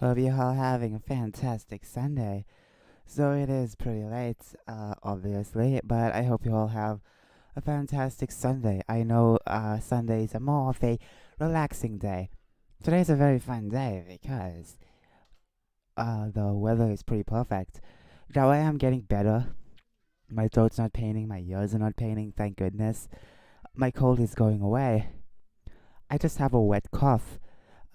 Hope you're all having a fantastic Sunday. So it is pretty late, obviously, but I hope you all have a fantastic Sunday. I know Sundays are more of a relaxing day. Today's a very fun day because the weather is pretty perfect. Now I am getting better. My throat's not paining, my ears are not paining, thank goodness. My cold is going away. I just have a wet cough.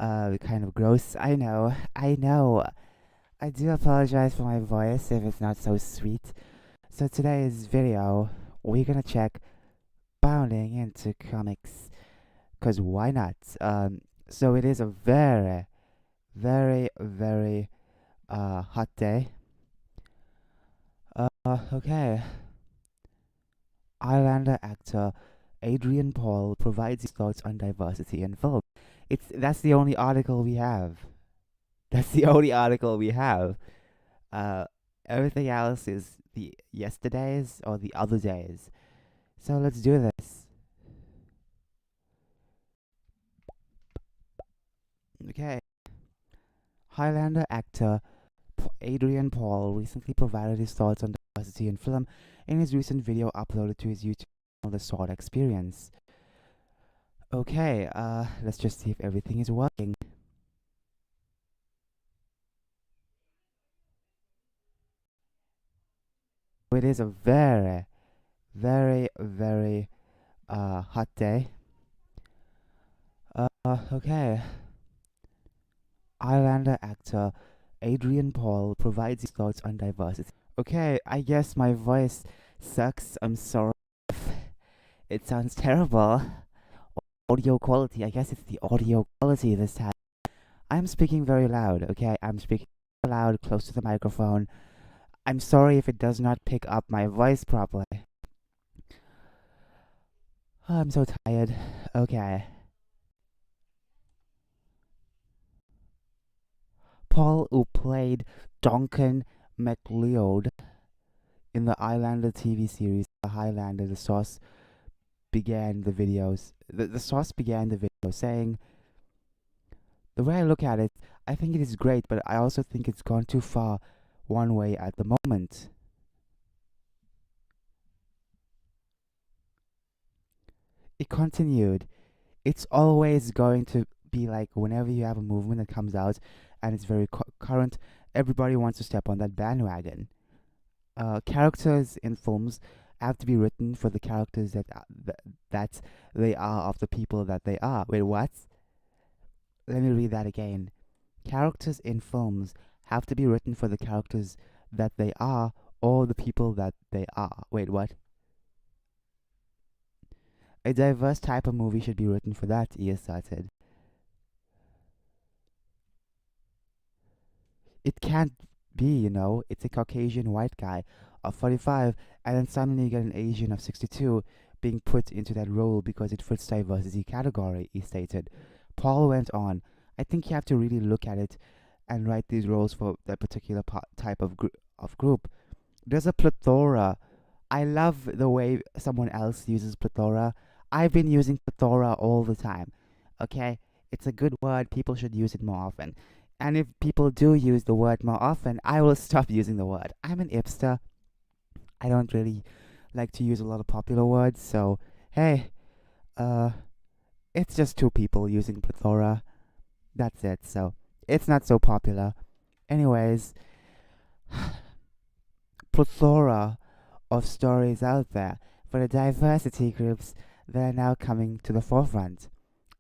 Kind of gross. I know. I do apologize for my voice if it's not so sweet. So today's video, we're gonna check bounding into comics, cause why not? So it is a very, very, very hot day. Okay. Islander actor Adrian Paul provides his thoughts on diversity in film. That's the only article we have. That's the only article we have. Uh, Everything else is the yesterdays or the other days. So let's do this. Okay. Highlander actor Adrian Paul recently provided his thoughts on diversity in film in his recent video uploaded to his YouTube channel, The Sword Experience. Okay, let's just see if everything is working. It is a very, very, very hot day. Okay. Islander actor Adrian Paul provides his thoughts on diversity. Okay, I guess my voice sucks. I'm sorry if it sounds terrible. Audio quality, I guess it's the audio quality this time. I'm speaking very loud, okay? I'm speaking loud, close to the microphone. I'm sorry if it does not pick up my voice properly. Oh, I'm so tired. Okay. Paul, who played Duncan MacLeod in the Highlander TV series, The Highlander, the source began the videos. The source began the video saying, the way I look at it, I think it is great, but I also think it's gone too far one way at the moment. It continued, it's always going to be like whenever you have a movement that comes out and it's very current, everybody wants to step on that bandwagon. Characters in films have to be written for the characters that they are of the people that they are. Wait, what? Let me read that again. Characters in films have to be written for the characters that they are or the people that they are. Wait, what? A diverse type of movie should be written for that, he asserted. It can't be, it's a Caucasian white guy of 45, and then suddenly you get an Asian of 62 being put into that role because it fits diversity category, he stated. Paul went on, I think you have to really look at it and write these roles for that particular type of group. There's a plethora. I love the way someone else uses plethora. I've been using plethora all the time. Okay? It's a good word. People should use it more often. And if people do use the word more often, I will stop using the word. I'm an hipster. I don't really like to use a lot of popular words, so hey, uh, it's just two people using plethora. That's it, so it's not so popular. Anyways, plethora of stories out there for the diversity groups that are now coming to the forefront,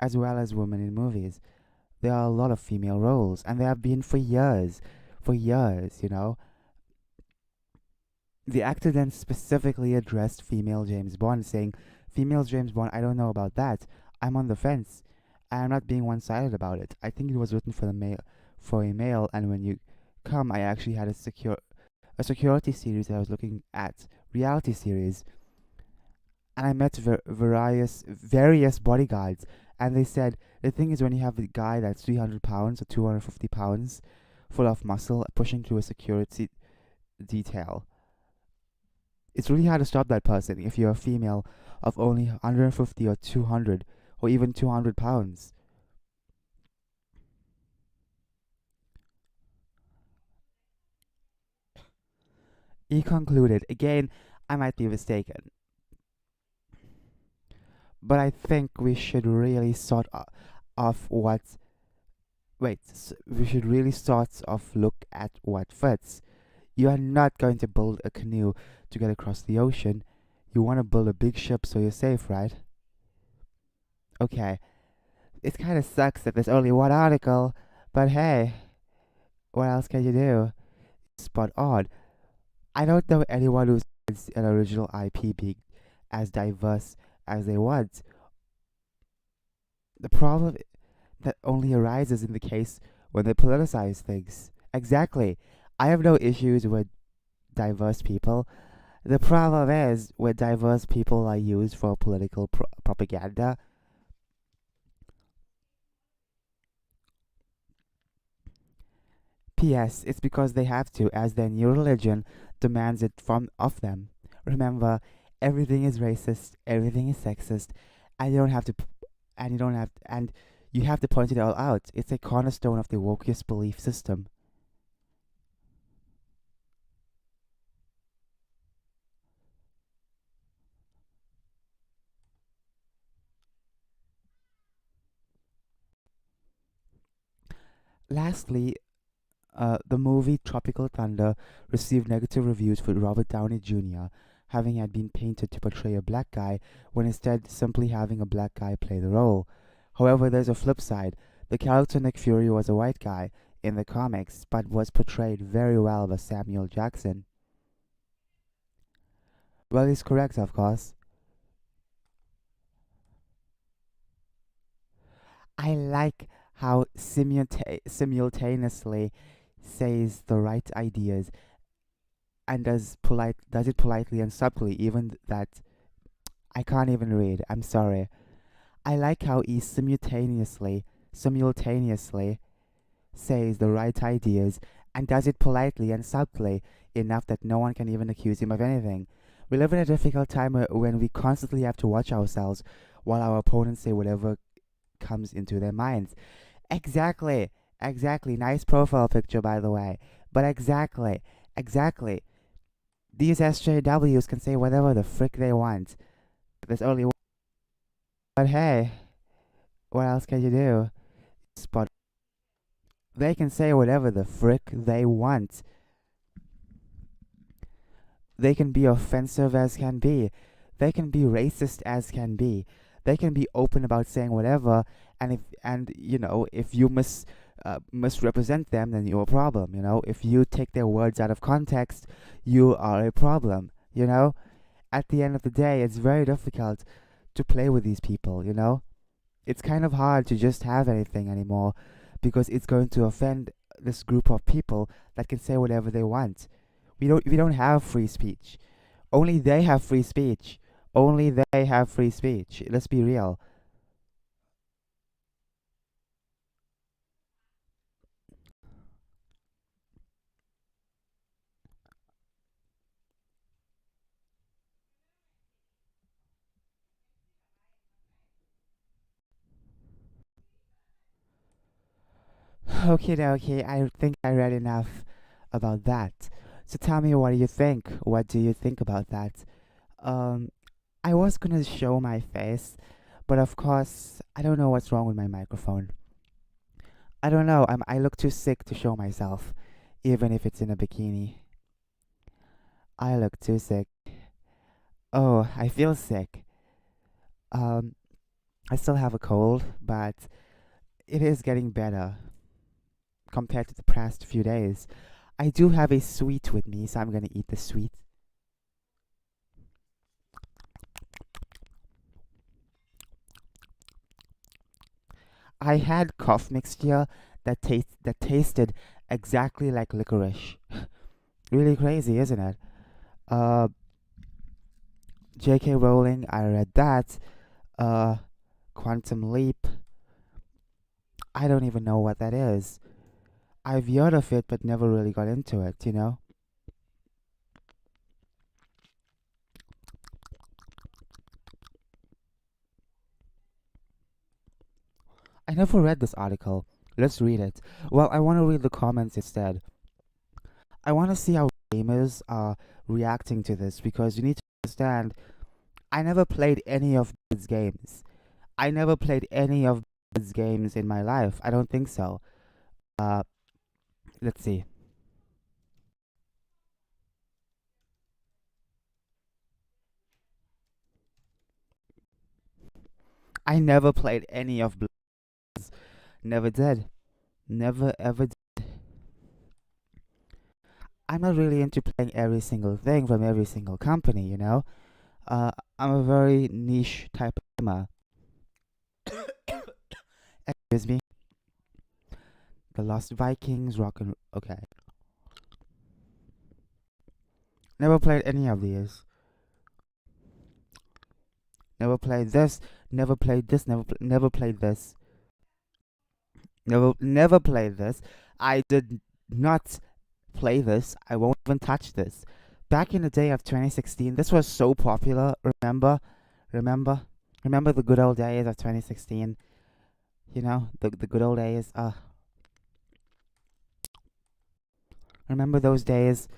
as well as women in movies. There are a lot of female roles, and there have been for years. For years. The actor then specifically addressed female James Bond, saying, female James Bond, I don't know about that. I'm on the fence. I'm not being one-sided about it. I think it was written for a male, and when you come, I actually had a security series that I was looking at, reality series, and I met various bodyguards, and they said the thing is when you have a guy that's 300 pounds or 250 pounds, full of muscle, pushing through a security detail, it's really hard to stop that person if you're a female of only 150 or 200 or even 200 pounds. He concluded, again, I might be mistaken, but I think we should really off what. Wait, we should really sort of look at what fits. You are not going to build a canoe to get across the ocean. You want to build a big ship so you're safe, right? Okay, it kind of sucks that there's only one article, but hey, what else can you do? Spot on. I don't know anyone who's an original IP being as diverse as they want. The problem that only arises in the case when they politicize things. Exactly. I have no issues with diverse people. The problem is when diverse people are used for political propaganda. P.S. It's because they have to, as their new religion demands it from of them. Remember, everything is racist, everything is sexist, and you don't have to, and you don't have, and you have to point it all out. It's a cornerstone of the wokeist belief system. Lastly, the movie Tropical Thunder received negative reviews for Robert Downey Jr., having had been painted to portray a black guy when instead simply having a black guy play the role. However, there's a flip side. The character Nick Fury was a white guy in the comics, but was portrayed very well by Samuel Jackson. Well, he's correct, of course. I like how simultaneously says the right ideas and does it politely and subtly, even that I can't even read. I'm sorry. I like how he simultaneously says the right ideas and does it politely and subtly enough that no one can even accuse him of anything. We live in a difficult time when we constantly have to watch ourselves while our opponents say whatever comes into their minds. Exactly, exactly. Nice profile picture, by the way. But exactly, exactly. These SJWs can say whatever the frick they want. There's only one. But hey, what else can you do? Spot. They can say whatever the frick they want. They can be offensive as can be. They can be racist as can be. They can be open about saying whatever, and if you misrepresent them, then you're a problem. If you take their words out of context, you are a problem. At the end of the day, it's very difficult to play with these people. It's kind of hard to just have anything anymore because it's going to offend this group of people that can say whatever they want. We don't have free speech. Only they have free speech. Only they have free speech. Let's be real. Okay. I think I read enough about that. So tell me, what do you think? What do you think about that? Um, I was gonna show my face, but of course, I don't know what's wrong with my microphone. I don't know. I look too sick to show myself, even if it's in a bikini. I look too sick. Oh, I feel sick. Um, I still have a cold, but it is getting better compared to the past few days. I do have a sweet with me, so I'm gonna eat the sweet. I had cough mixture that tasted exactly like licorice. Really crazy, isn't it? Uh, J.K. Rowling, I read that. Uh, Quantum Leap. I don't even know what that is. I've heard of it, but never really got into it. I never read this article. Let's read it. Well, I want to read the comments instead. I want to see how gamers are reacting to this, because you need to understand, I never played any of these games. I never played any of these games in my life. I don't think so. Uh, let's see. I never played any of Bloods. Never did. Never ever did. I'm not really into playing every single thing from every single company, you know? I'm a very niche type of gamer. Excuse me. The Lost Vikings, Rock and... Okay. Never played any of these. Never played this. Never played this. Never played this. Never played this. I did not play this. I won't even touch this. Back in the day of 2016, this was so popular. Remember, remember the good old days of 2016. You know, the good old days. Remember those days?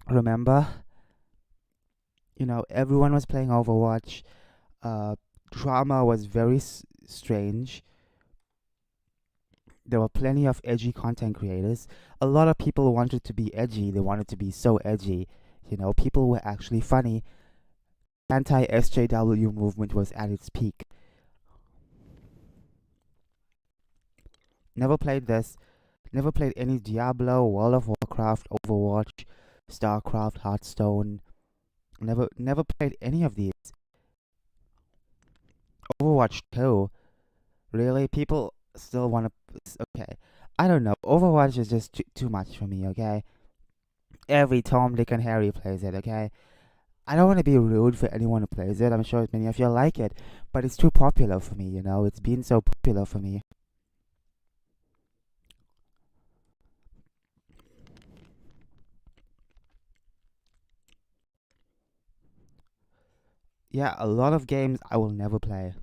Remember, you know, everyone was playing Overwatch. Uh, Drama was very strange. There were plenty of edgy content creators. A lot of people wanted to be edgy. They wanted to be so edgy. You know, people were actually funny. Anti SJW movement was at its peak. Never played this. Never played any Diablo, World of Warcraft, Overwatch, StarCraft, Hearthstone. Never played any of these. Overwatch 2. Really? People still want to. Okay. I don't know. Overwatch is just too much for me, okay? Every Tom, Dick, and Harry plays it, okay? I don't want to be rude for anyone who plays it. I'm sure many of you like it, but it's too popular for me, you know? It's been so popular for me. Yeah, a lot of games I will never play.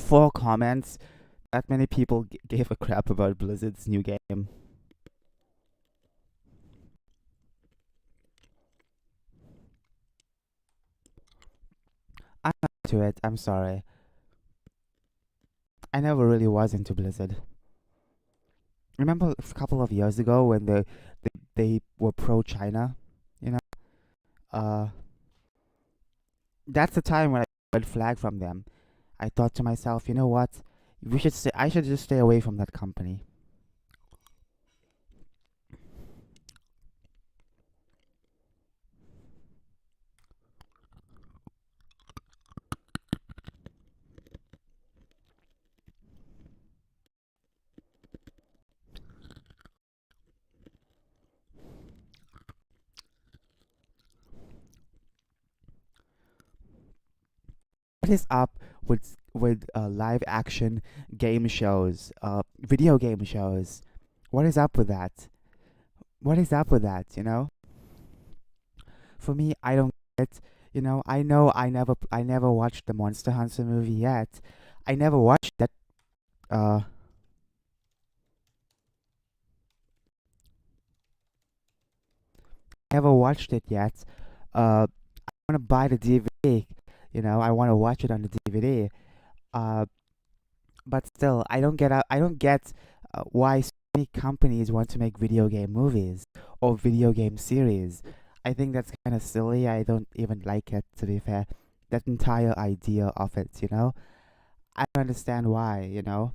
Four comments. That many people gave a crap about Blizzard's new game. I'm not into it. I'm sorry. I never really was into Blizzard. Remember a couple of years ago when they were pro China? You know, uh, that's the time when I got flag from them. I thought to myself, you know what? We should stay. I should just stay away from that company. What is up with live action game shows, video game shows? What is up with that? What is up with that? You know, for me, I don't get it. You know I never watched the Monster Hunter movie yet. I never watched that. Uh, never watched it yet. I want to buy the DVD. You know, I want to watch it on the DVD. Uh, but still, I don't get why so many companies want to make video game movies or video game series. I think that's kind of silly. I don't even like it, to be fair. That entire idea of it, you know. I don't understand why. You know,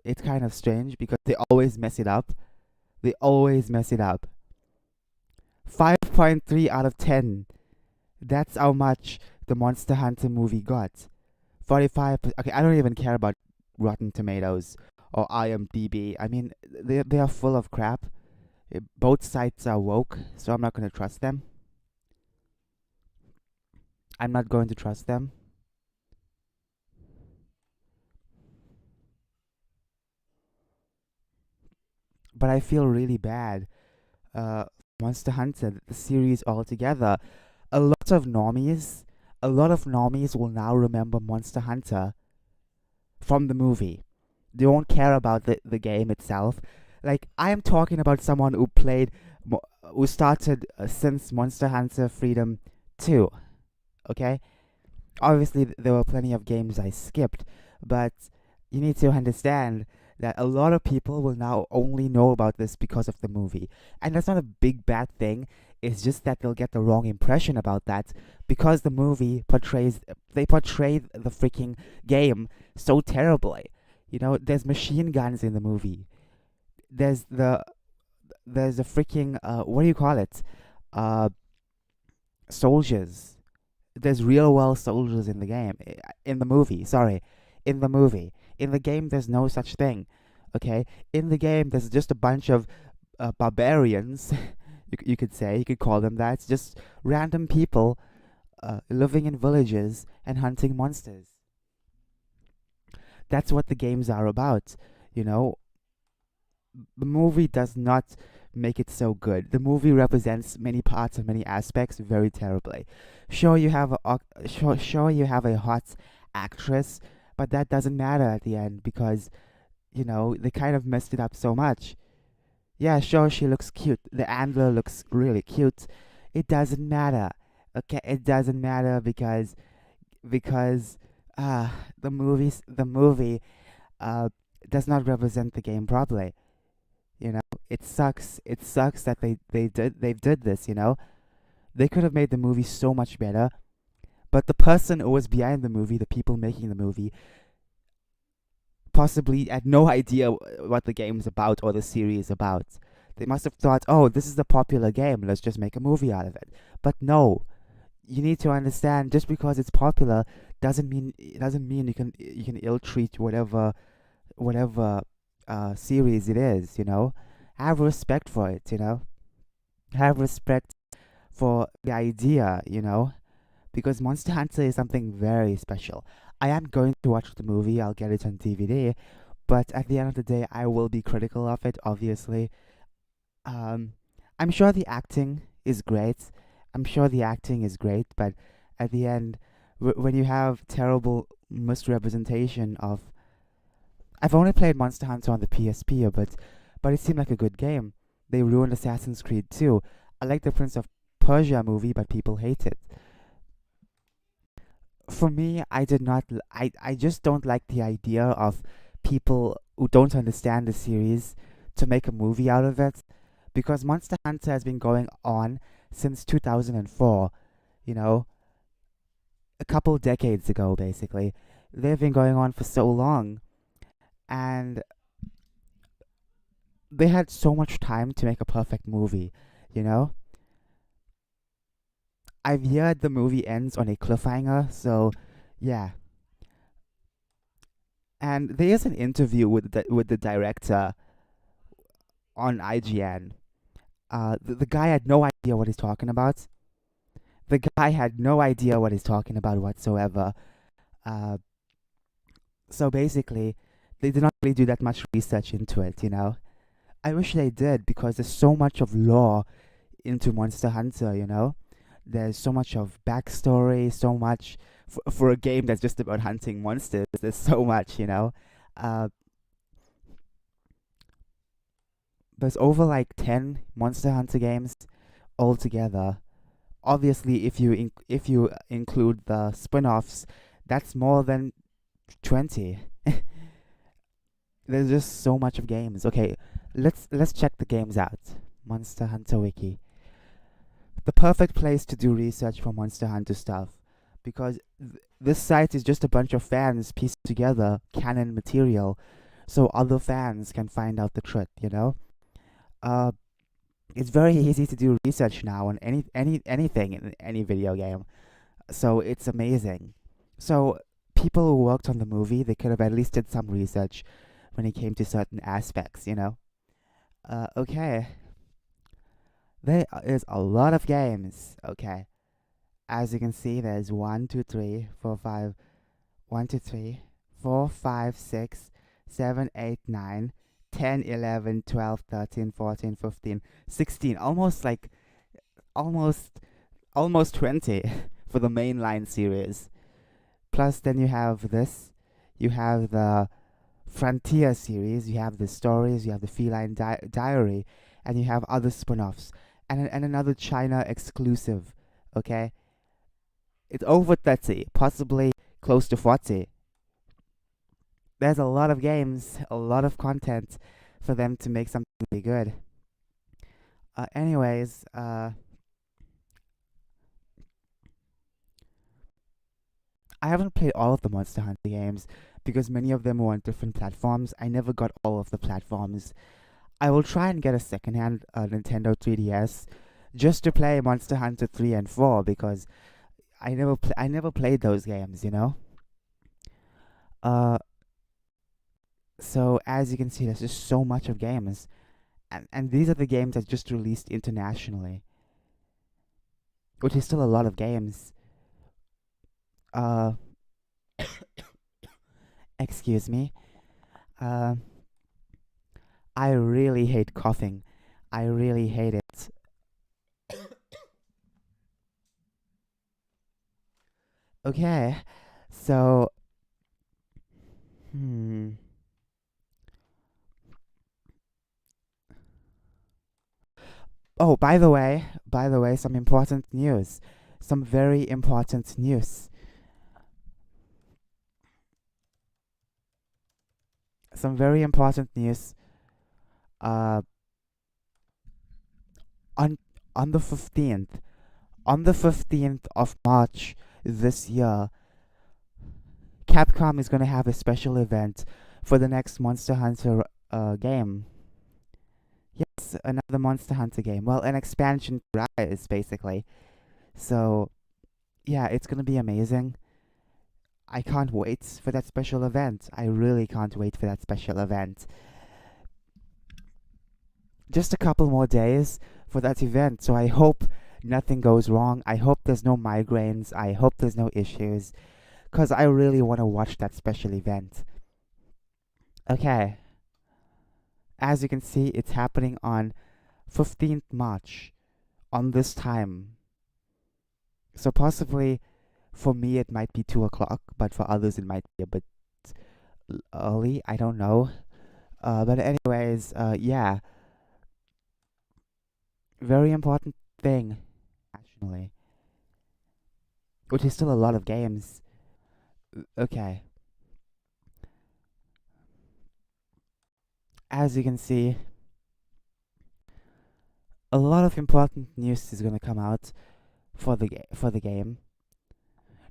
it's kind of strange because they always mess it up. They always mess it up. 5.3 out of 10. That's how much the Monster Hunter movie got. 45. Okay, I don't even care about Rotten Tomatoes or IMDb. I mean, they are full of crap. Both sides are woke, so I'm not going to trust them. I'm not going to trust them. But I feel really bad. Monster Hunter, the series altogether. A lot of normies, a lot of normies will now remember Monster Hunter from the movie. They won't care about the game itself. Like, I am talking about someone who who started since Monster Hunter Freedom 2, okay? Obviously, there were plenty of games I skipped, but you need to understand that a lot of people will now only know about this because of the movie. And that's not a big bad thing. It's just that they'll get the wrong impression about that because the movie portray the freaking game so terribly. You know, there's machine guns in the movie. There's the freaking what do you call it? Uh Soldiers. There's real world soldiers in the game. In the movie, sorry. In the movie. In the game, there's no such thing. Okay? In the game, there's just a bunch of barbarians, you could say, you could call them that. It's just random people living in villages and hunting monsters. That's what the games are about. You know, the movie does not make it so good. The movie represents many parts and many aspects very terribly. Sure, you have a hot actress, but that doesn't matter at the end because they kind of messed it up so much. Yeah, sure, she looks cute. The antler looks really cute. It doesn't matter. Okay, it doesn't matter because the movie uh does not represent the game properly. You know, it sucks that they did this. They could have made the movie so much better, but the person who was behind the movie, the people making the movie, possibly had no idea what the game's about or the series about. They must have thought, oh, this is a popular game, let's just make a movie out of it. But no, you need to understand, just because it's popular doesn't mean you can ill treat whatever series it is. Have respect for it. Have respect for the idea. Because Monster Hunter is something very special. I am going to watch the movie. I'll get it on DVD, but at the end of the day, I will be critical of it. Obviously, um, I'm sure the acting is great. But at the end, when you have terrible misrepresentation of, I've only played Monster Hunter on the PSP, but it seemed like a good game. They ruined Assassin's Creed too. I like the Prince of Persia movie, but people hate it. For me, I did not. I just don't like the idea of people who don't understand the series to make a movie out of it, because Monster Hunter has been going on since 2004. You know, a couple decades ago, basically. They've been going on for so long, and they had so much time to make a perfect movie. You know, I've heard the movie ends on a cliffhanger, so yeah. And there is an interview with the director on IGN. The guy had no idea what he's talking about. The guy had no idea what he's talking about whatsoever. Uh, so basically, they did not really do that much research into it. I wish they did, because there's so much of lore into Monster Hunter. There's so much of backstory, so much for a game that's just about hunting monsters. There's so much. Uh, there's over like 10 Monster Hunter games altogether. Obviously, if you include the spin-offs, that's more than 20. There's just so much of games. Okay, let's check the games out. Monster Hunter Wiki. The perfect place to do research for Monster Hunter stuff, because this site is just a bunch of fans pieced together canon material so other fans can find out the truth. Uh it's very easy to do research now on anything in any video game. So it's amazing. So people who worked on the movie, they could have at least did some research when it came to certain aspects. Okay. There is a lot of games. Okay, as you can see, there's 10, 11, 12, 13, 14, 15, 16. Almost, almost 20 for the mainline series. Plus, then you have this. You have the Frontier series. You have the stories. You have the Feline Diary, and you have other spin-offs, and another China exclusive. Okay, it's over 30, possibly close to 40. There's a lot of games, a lot of content for them to make something really good. Anyways, I haven't played all of the Monster Hunter games because many of them were on different platforms. I never got all of the platforms. I will try and get a secondhand Nintendo 3DS just to play Monster Hunter 3 and 4 because I never played those games, you know? Uh so as you can see, there's just so much of games. And these are the games that just released internationally, which is still a lot of games. Uh excuse me. Uh I really hate coughing. I really hate it. Okay. So, hmm. Oh, by the way, some important news. Some very important news. Some very important news. Uh, on on the 15th, on the 15th of March this year, Capcom is going to have a special event for the next Monster Hunter game. Yes, another Monster Hunter game. Well, an expansion to Rise, basically. So, yeah, it's going to be amazing. I can't wait for that special event. I really can't wait for that special event. Just a couple more days for that event, so I hope nothing goes wrong. I hope there's no migraines. I hope there's no issues, because I really want to watch that special event. Okay, as you can see, it's happening on 15th March, on this time. So possibly for me it might be 2 o'clock, but for others it might be a bit early. I don't know. But anyways, yeah, very important thing nationally, which is still a lot of games. Okay, as you can see, a lot of important news is gonna come out for for the game.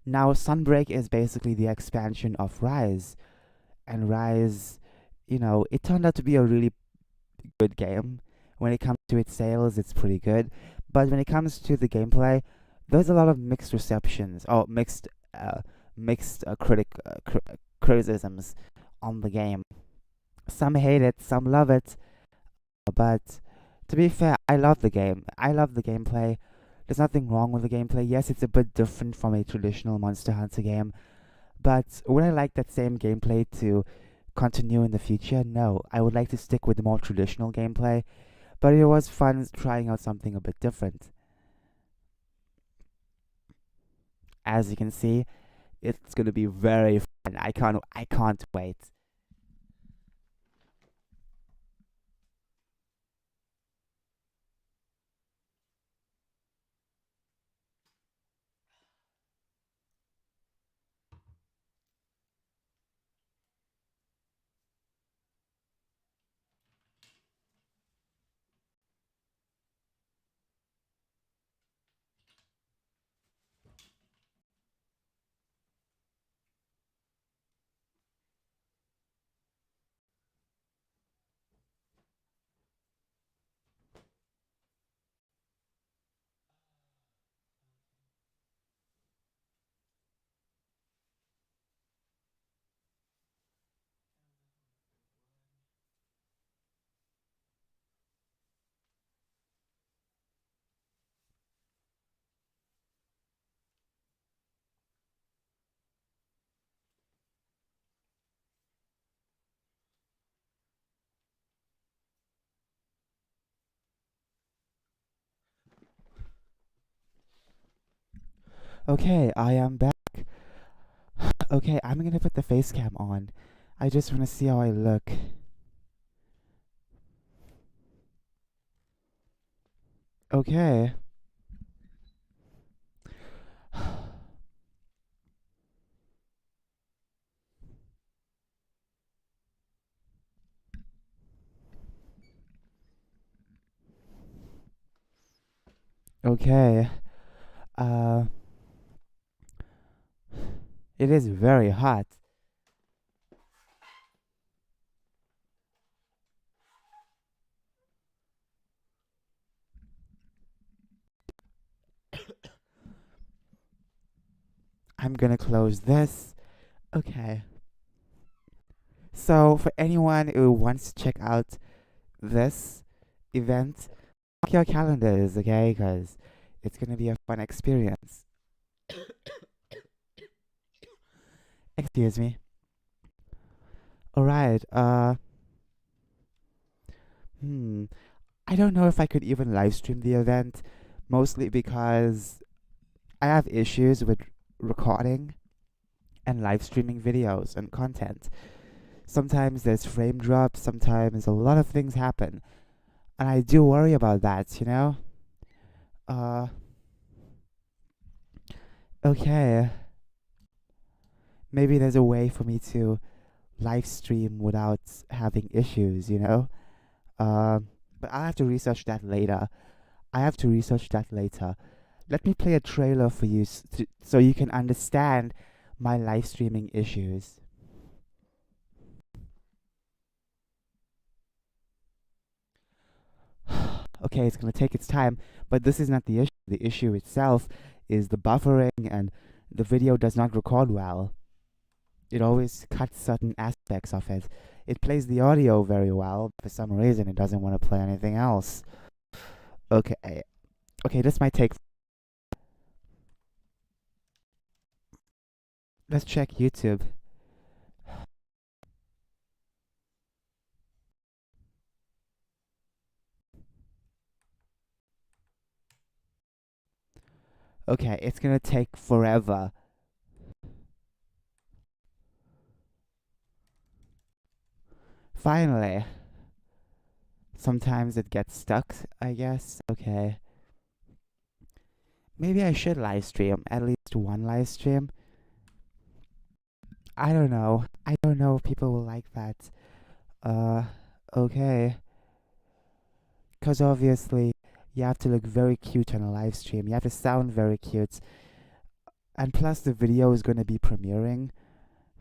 Now, Sunbreak is basically the expansion of Rise, and Rise, it turned out to be a really good game. When it comes to its sales, it's pretty good, but when it comes to the gameplay, there's a lot of mixed receptions, or mixed criticisms on the game. Some hate it, some love it, but to be fair, I love the game. I love the gameplay. There's nothing wrong with the gameplay. Yes, it's a bit different from a traditional Monster Hunter game, but would I like that same gameplay to continue in the future? No, I would like to stick with the more traditional gameplay, but it was fun trying out something a bit different. As you can see, it's gonna be very fun. I can't wait. Okay, I am back. Okay, I'm gonna put the face cam on. I just wanna see how I look. Okay. Okay. Uh, it is very hot. I'm gonna close this. Okay. So, for anyone who wants to check out this event, mark your calendars, okay? Because it's gonna be a fun experience. Excuse me. Alright, hmm. I don't know if I could even live stream the event, mostly because I have issues with recording and live streaming videos and content. Sometimes there's frame drops, sometimes a lot of things happen, and I do worry about that, you know? Uh, okay. Maybe there's a way for me to live stream without having issues, you know? But I'll have to research that later. I have to research that later. Let me play a trailer for you so you can understand my live streaming issues. Okay, it's gonna take its time, but this is not the issue. The issue itself is the buffering, and the video does not record well. It always cuts certain aspects of it. It plays the audio very well. For some reason, it doesn't want to play anything else. Okay. Okay, this might take. Let's check YouTube. Okay, it's gonna take forever. Finally. Sometimes it gets stuck, I guess. Okay. Maybe I should live stream, at least one live stream. I don't know. I don't know if people will like that. Uh, okay. Because obviously, you have to look very cute on a live stream. You have to sound very cute. And plus, the video is going to be premiering.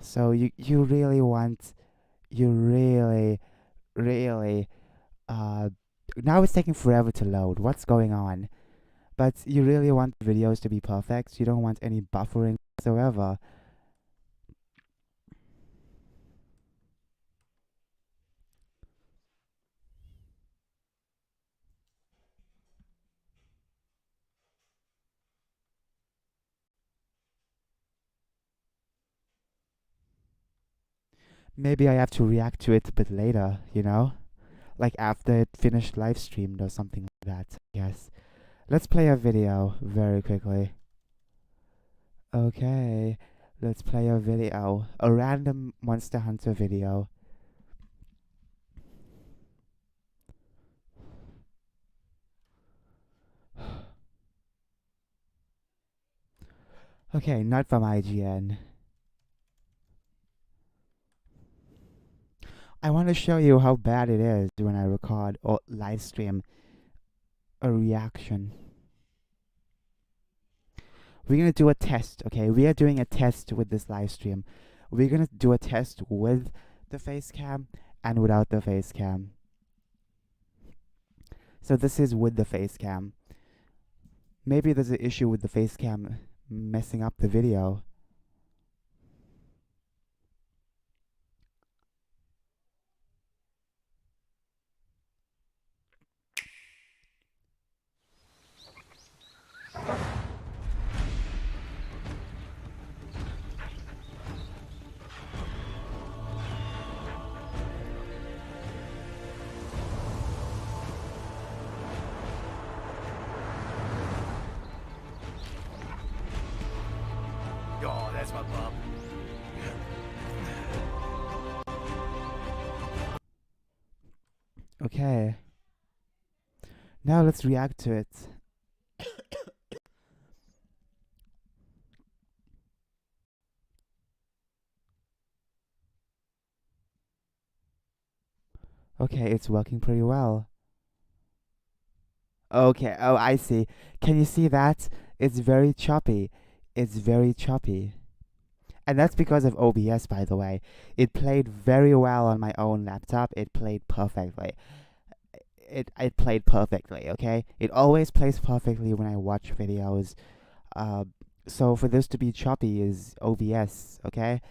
So you really want, you really, uh, now it's taking forever to load. What's going on? But you really want videos to be perfect. You don't want any buffering whatsoever. Maybe I have to react to it a bit later, you know? Like after it finished live streamed or something like that, yes. Let's play a video very quickly. Okay, let's play a video. A random Monster Hunter video. Okay, not from IGN. I want to show you how bad it is when I record or live stream a reaction. We're gonna do a test, okay? We are doing a test with this live stream. We're gonna do a test with the face cam and without the face cam. So this is with the face cam. Maybe there's an issue with the face cam messing up the video. Oh, that's my bum. Okay. Now let's react to it. Okay, it's working pretty well. Okay, oh, I see. Can you see that? It's very choppy. It's very choppy. And that's because of OBS, by the way. It played very well on my own laptop. It played perfectly. It played perfectly, okay? It always plays perfectly when I watch videos. Uh, so for this to be choppy is OBS, okay?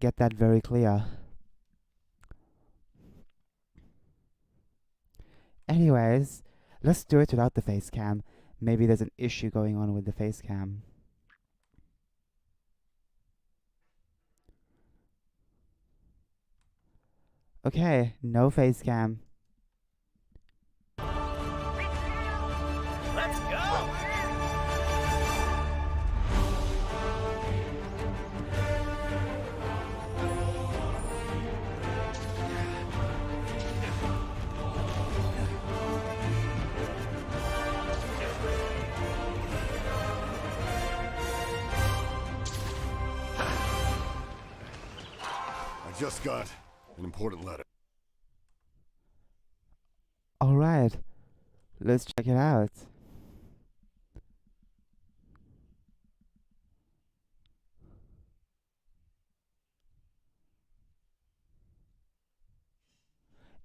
Get that very clear. Anyways, let's do it without the face cam. Maybe there's an issue going on with the face cam. Okay, no face cam. Let's go! I just got an important letter. Alright, let's check it out.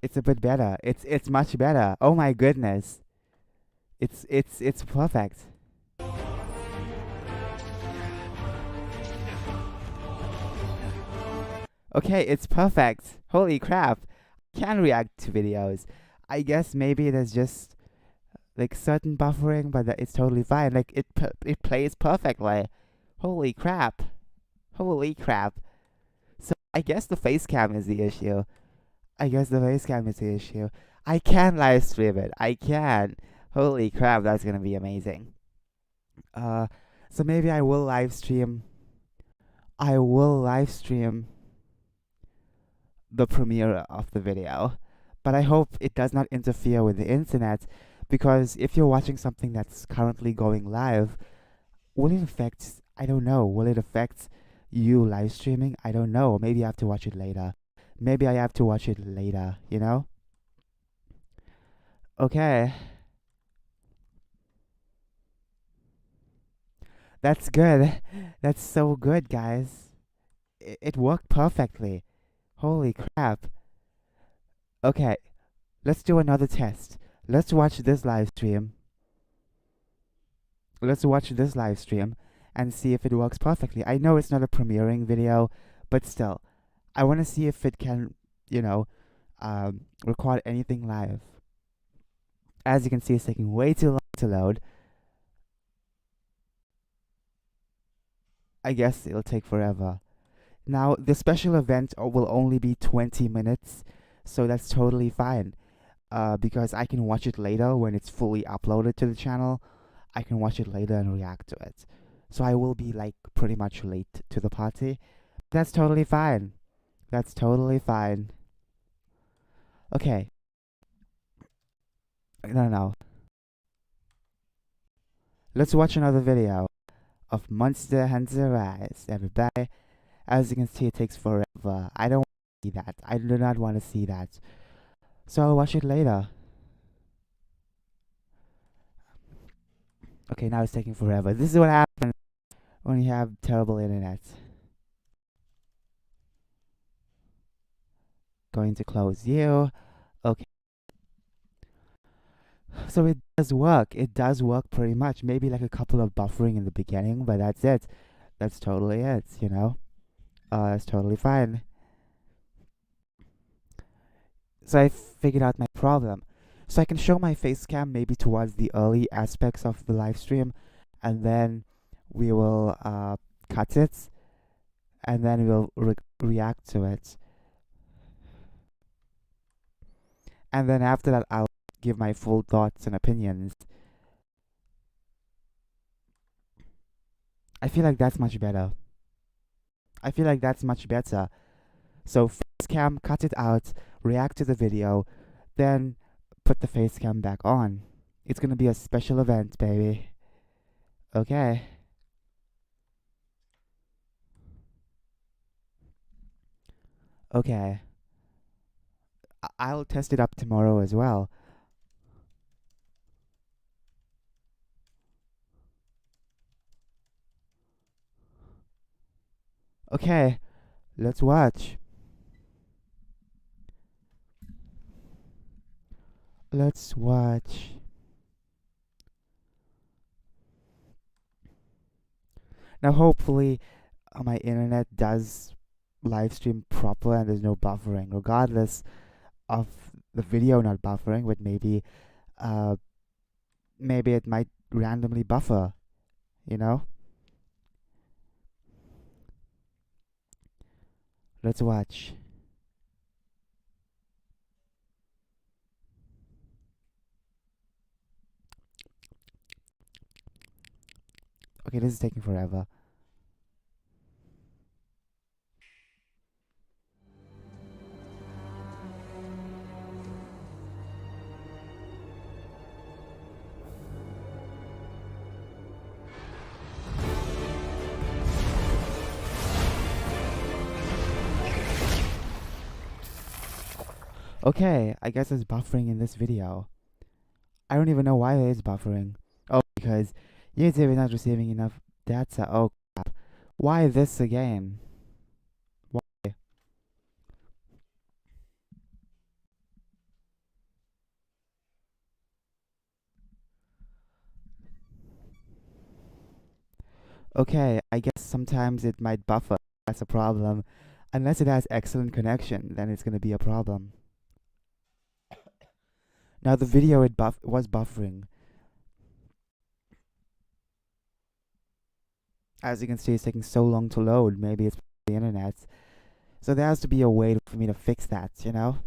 It's a bit better. It's much better. Oh my goodness. It's perfect. Okay, it's perfect. Holy crap. Can react to videos. I guess maybe there's just like certain buffering, but it's totally fine. Like it plays perfectly. Holy crap. Holy crap. So I guess the face cam is the issue. I guess the face cam is the issue. I can live stream it. I can. Holy crap, that's gonna be amazing. Uh, so maybe I will live stream. I will live stream the premiere of the video, but I hope it does not interfere with the internet, because if you're watching something that's currently going live, will it affect? I don't know. Will it affect you live streaming? I don't know. Maybe I have to watch it later. Maybe I have to watch it later. You know? Okay. That's good. That's so good, guys. It worked perfectly. Holy crap. Okay, let's do another test. Let's watch this live stream. Let's watch this live stream and see if it works perfectly. I know it's not a premiering video, but still, I want to see if it can, you know, record anything live. As you can see, it's taking way too long to load. I guess it'll take forever. Now, the special event will only be 20 minutes, so that's totally fine. Because I can watch it later when it's fully uploaded to the channel. I can watch it later and react to it. So I will be like pretty much late to the party. That's totally fine. That's totally fine. Okay. No. Let's watch another video of Monster Hunter Rise, everybody. As you can see, it takes forever. I don't want to see that. I do not want to see that. So I'll watch it later. Okay, now it's taking forever. This is what happens when you have terrible internet. Going to close you. Okay. So it does work. It does work pretty much. Maybe like a couple of buffering in the beginning, but that's it. That's totally it, you know? That's totally fine. So I figured out my problem. So I can show my face cam maybe towards the early aspects of the live stream, and then we will cut it, and then we'll react to it. And then after that, I'll give my full thoughts and opinions. I feel like that's much better. I feel like that's much better. So face cam, cut it out, react to the video, then put the face cam back on. It's gonna be a special event, baby. Okay. Okay. I'll test it up tomorrow as well. Okay, let's watch. Let's watch. Now, hopefully, my internet does live stream proper and there's no buffering, regardless of the video not buffering, but uh, maybe it might randomly buffer, you know? Let's watch. Okay, this is taking forever. Okay, I guess it's buffering in this video. I don't even know why it is buffering. Oh, because YouTube is not receiving enough data. Oh, crap. Why this again? Why? Okay, I guess sometimes it might buffer. That's a problem. Unless it has excellent connection, then it's gonna be a problem. Now the video was buffering. As you can see, it's taking so long to load. Maybe it's the internet. So there has to be a way for me to fix that, you know?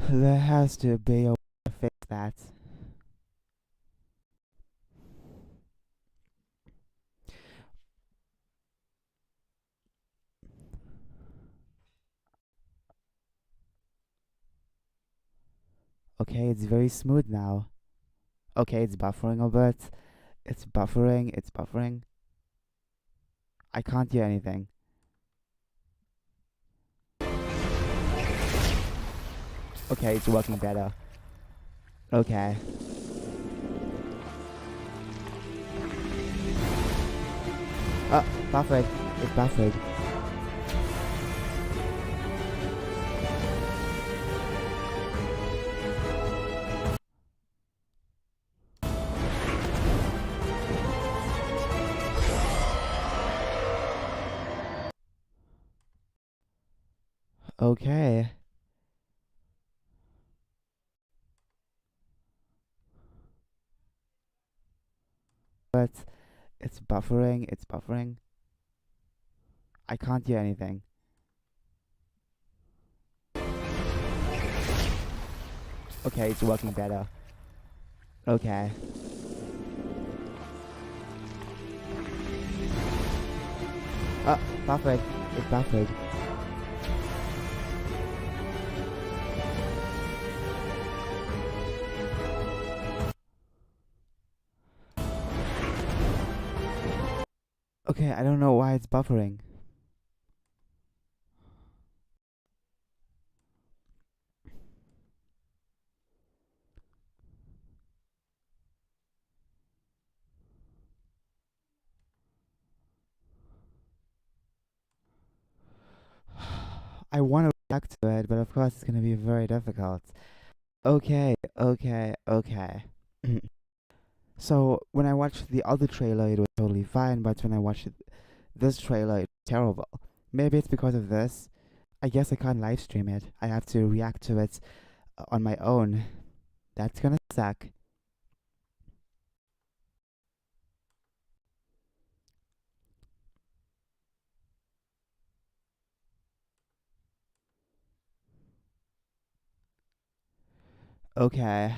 There has to be a way to fix that. Okay, it's very smooth now. Okay, it's buffering a bit. It's buffering, it's buffering. I can't hear anything. Okay, it's working better. Okay. Buffered. It's buffered. Okay. But it's buffering, it's buffering. I can't hear anything. Okay, it's working better. Okay. Buffered. It's buffered. Okay, I don't know why it's buffering. I want to react to it, but of course it's gonna be very difficult. Okay, okay, okay. So when I watched the other trailer, it was totally fine, but when I watched this trailer, it's terrible. Maybe it's because of this. I guess I can't live stream it. I have to react to it on my own. That's gonna suck. Okay.